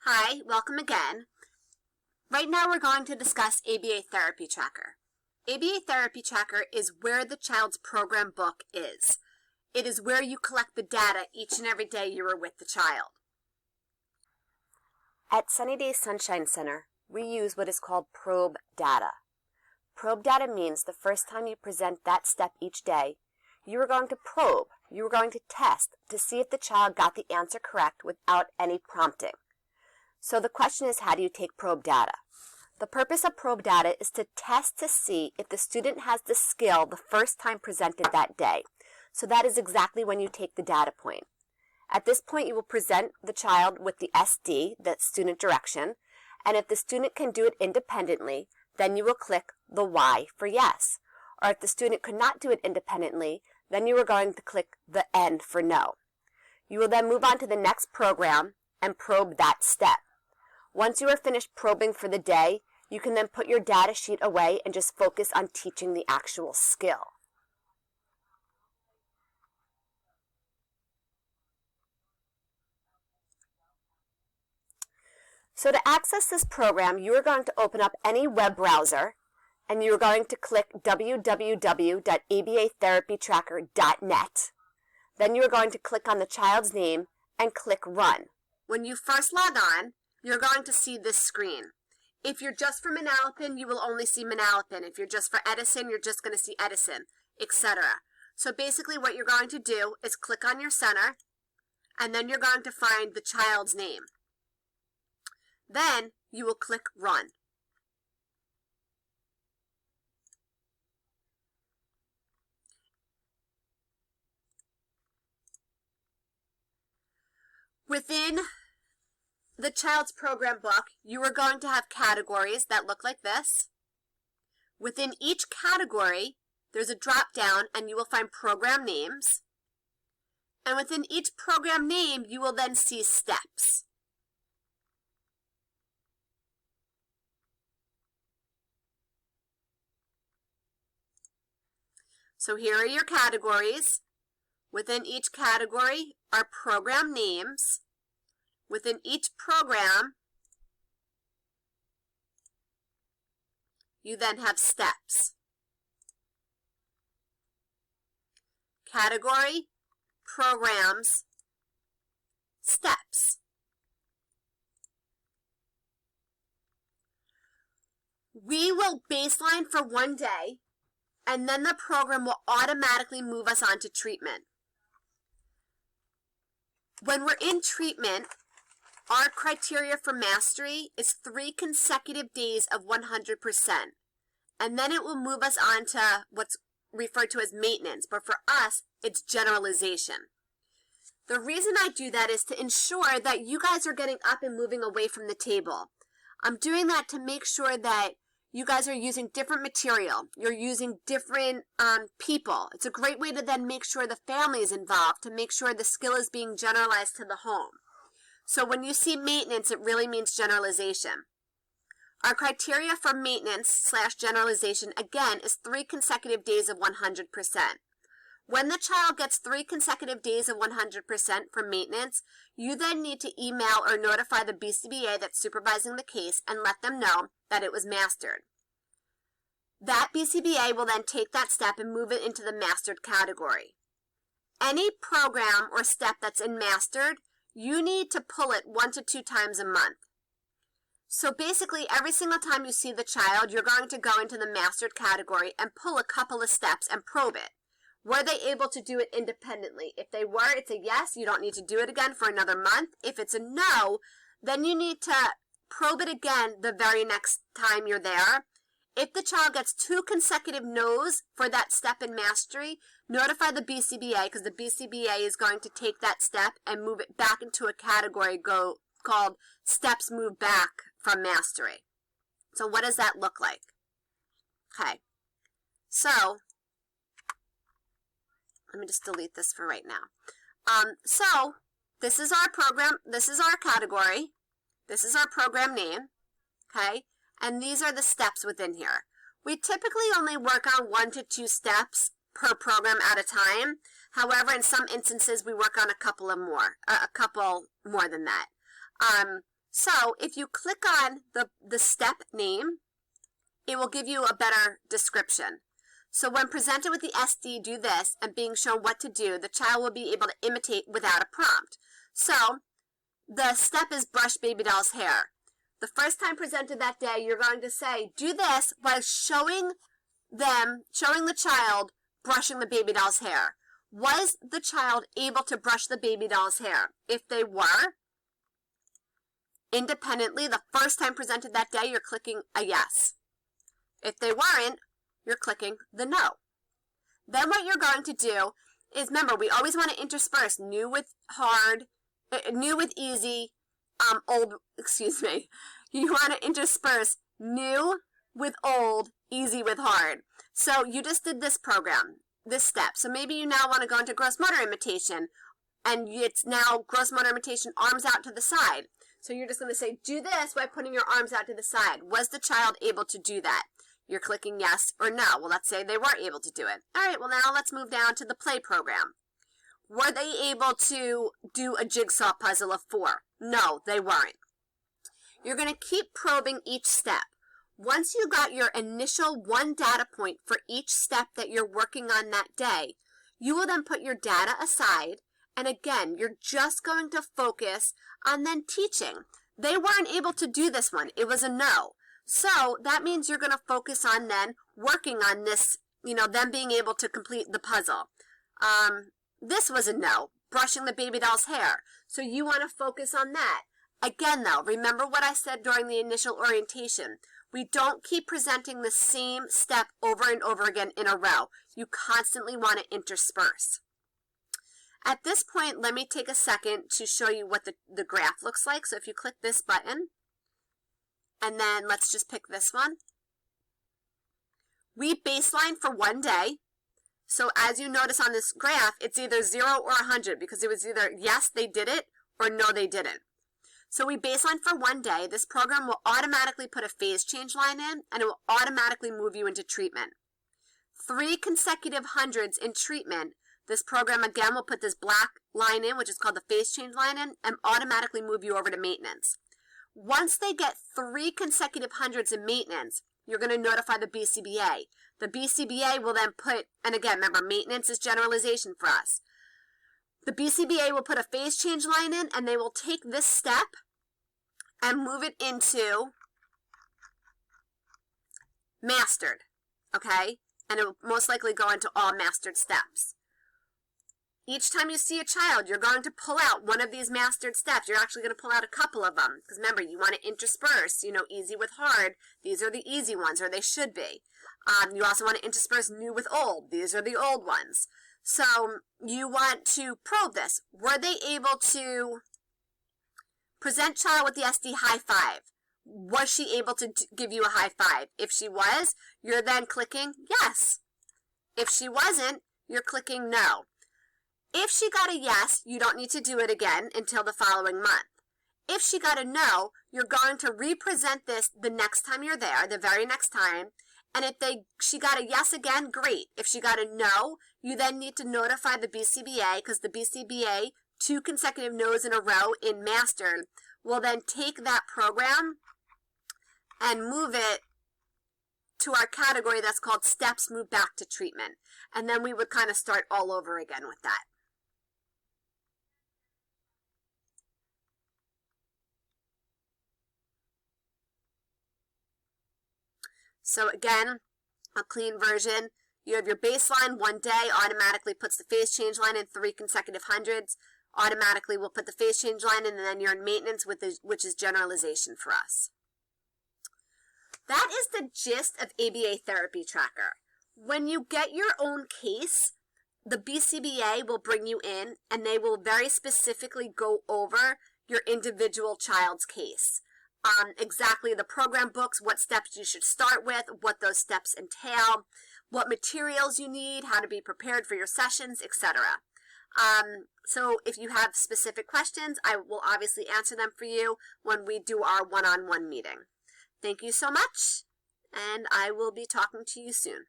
Hi, welcome again. Right now we're going to discuss ABA Therapy Tracker. ABA Therapy Tracker is where the child's program book is. It is where you collect the data each and every day you are with the child. At Sunny Day Sunshine Center, we use what is called probe data. Probe data means the first time you present that step each day, you are going to probe, you are going to test to see if the child got the answer correct without any prompting. So the question is, how do you take probe data? The purpose of probe data is to test to see if the student has the skill the first time presented that day. So that is exactly when you take the data point. At this point, you will present the child with the SD, the student direction, and if the student can do it independently, then you will click the Y for yes. Or if the student could not do it independently, then you are going to click the N for no. You will then move on to the next program and probe that step. Once you are finished probing for the day, you can then put your data sheet away and just focus on teaching the actual skill. So to access this program, you are going to open up any web browser and you are going to click www.abatherapytracker.net. Then you are going to click on the child's name and click Run. When you first log on, you're going to see this screen. If you're just for Manalapan, you will only see Manalapan. If you're just for Edison, you're just going to see Edison, etc. So basically what you're going to do is click on your center, and then you're going to find the child's name. Then you will click Run. Within the child's program book, you are going to have categories that look like this. Within each category, there's a drop down and you will find program names. And within each program name, you will then see steps. So here are your categories. Within each category are program names. Within each program, you then have steps. Category, programs, steps. We will baseline for one day, and then the program will automatically move us on to treatment. When we're in treatment, our criteria for mastery is 3 consecutive days of 100%. And then it will move us on to what's referred to as maintenance. But for us, it's generalization. The reason I do that is to ensure that you guys are getting up and moving away from the table. I'm doing that to make sure that you guys are using different material. You're using different people. It's a great way to then make sure the family is involved, to make sure the skill is being generalized to the home. So when you see maintenance, it really means generalization. Our criteria for maintenance/generalization, again, is 3 consecutive days of 100%. When the child gets 3 consecutive days of 100% for maintenance, you then need to email or notify the BCBA that's supervising the case and let them know that it was mastered. That BCBA will then take that step and move it into the mastered category. Any program or step that's in mastered, you need to pull it 1 to 2 times a month. So basically, every single time you see the child, you're going to go into the mastered category and pull a couple of steps and probe it. Were they able to do it independently? If they were, it's a yes. You don't need to do it again for another month. If it's a no, then you need to probe it again the very next time you're there. If the child gets 2 consecutive no's for that step in mastery, notify the BCBA, because the BCBA is going to take that step and move it back into a category called steps move back from mastery. So what does that look like? Okay, so let me just delete this for right now. So this is our program, this is our category, this is our program name, okay? And these are the steps within here. We typically only work on 1 to 2 steps per program at a time. However, in some instances, we work on a couple more than that. So if you click on the step name, it will give you a better description. So when presented with the SD, do this, and being shown what to do, the child will be able to imitate without a prompt. So the step is brush baby doll's hair. The first time presented that day, you're going to say, do this by showing the child brushing the baby doll's hair. Was the child able to brush the baby doll's hair? If they were, independently, the first time presented that day, you're clicking a yes. If they weren't, you're clicking the no. Then what you're going to do is, remember, we always want to intersperse new with hard, new with easy, old, excuse me. You want to intersperse new with old, easy with hard. So you just did this program, this step. So maybe you now want to go into gross motor imitation, and it's now gross motor imitation, arms out to the side. So you're just going to say, do this by putting your arms out to the side. Was the child able to do that? You're clicking yes or no. Well, let's say they were able to do it. All right, well, now let's move down to the play program. Were they able to do a jigsaw puzzle of 4? No, they weren't. You're going to keep probing each step. Once you got your initial 1 data point for each step that you're working on that day, you will then put your data aside, and again, you're just going to focus on then teaching. They weren't able to do this one. It was a no. So that means you're going to focus on then working on this, them being able to complete the puzzle. This was a no, brushing the baby doll's hair. So you want to focus on that. Again, though, remember what I said during the initial orientation. We don't keep presenting the same step over and over again in a row. You constantly want to intersperse. At this point, let me take a second to show you what the graph looks like. So if you click this button, and then let's just pick this one. We baseline for 1 day. So as you notice on this graph, it's either 0 or 100 because it was either yes, they did it, or no, they didn't. So we baseline for 1 day. This program will automatically put a phase change line in, and it will automatically move you into treatment. 3 consecutive hundreds in treatment. This program, again, will put this black line in, which is called the phase change line in, and automatically move you over to maintenance. Once they get 3 consecutive hundreds in maintenance, you're going to notify the BCBA. The BCBA will then put, and again, remember, maintenance is generalization for us. The BCBA will put a phase change line in, and they will take this step and move it into mastered, okay? And it will most likely go into all mastered steps. Each time you see a child, you're going to pull out one of these mastered steps. You're actually going to pull out a couple of them. Because remember, you want to intersperse, easy with hard. These are the easy ones, or they should be. You also want to intersperse new with old. These are the old ones. So you want to probe this. Were they able to present child with the SD high five? Was she able to give you a high five? If she was, you're then clicking yes. If she wasn't, you're clicking no. If she got a yes, you don't need to do it again until the following month. If she got a no, you're going to represent this the next time you're there, the very next time. And if she got a yes again, great. If she got a no, you then need to notify the BCBA, because the BCBA, 2 consecutive no's in a row in mastered, will then take that program and move it to our category that's called steps move back to treatment. And then we would kind of start all over again with that. So again, a clean version. You have your baseline 1 day, automatically puts the phase change line in 3 consecutive hundreds. Automatically will put the phase change line in, and then you're in maintenance, which is generalization for us. That is the gist of ABA Therapy Tracker. When you get your own case, the BCBA will bring you in, and they will very specifically go over your individual child's case. Exactly the program books, what steps you should start with, what those steps entail, what materials you need, how to be prepared for your sessions, etc. So if you have specific questions, I will obviously answer them for you when we do our one-on-one meeting. Thank you so much, and I will be talking to you soon.